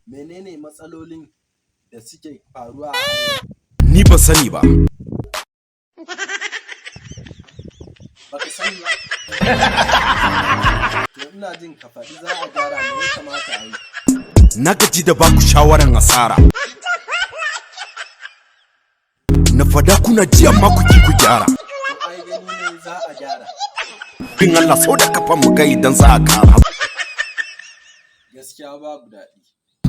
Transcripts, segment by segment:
Menene matsalolin da suke faruwa Ni ba sani ba. baka sani ba? To ina jin ka faɗi za a gyara me ya kamata a yi. Na gaji da baku shawaran asara. Na fada kuna ji amma ku ki ku gyara. To ai gani ne za a gyara. Bin Allah sau da kafan mu ga idan za a kara. Gaskiya babu daɗi.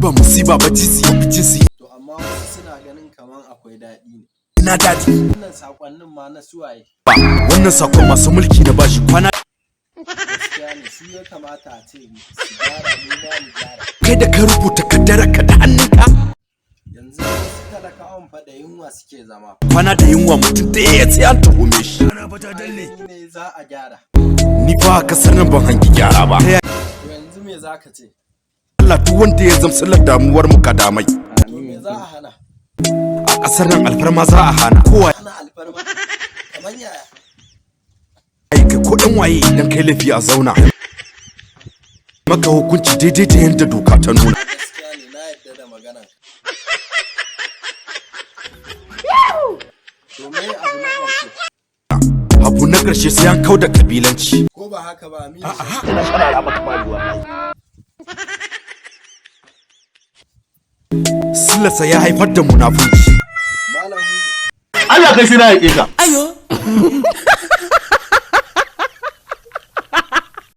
Ba musiba ba jisi jisi. To amma wasu suna ganin kaman akwai daɗi ne. Ina dadi. Wannan sakonnin ma na suwaye. Ba wannan sakon masu mulki na bashi kwana. Gaskiya ne su ya kamata a ce su gyara mu ba mu gyara. Kai da ka rubuta kaddara ka da hannunka. Yanzu wasu talakawan fa da yunwa suke zama. Kwana da yunwa mutum da ya sai an tuhume shi. Ai ne za a gyara. Ni fa kasar nan ban hangi gyara ba. To yanzu me za ka ce? Allah duk wanda ya zamsalar damuwar mu kadamai. To me za a hana? A kasar nan alfarma za a hana. Kowa Hana alfarma? Kamar yaya? ai kai ko dan waye idan kai laifi a zauna. Maka hukunci daidai da yanda doka ta nuna. Gaskiya ne na yadda da maganar. To me abu na ƙarshe? Abu na ƙarshe sai an kauda kabilanci. Ko ba haka ba Aminu? Sillasa ya haifar da munafunci. Malam Hudu. Allah kai sai na yake ka. Ayo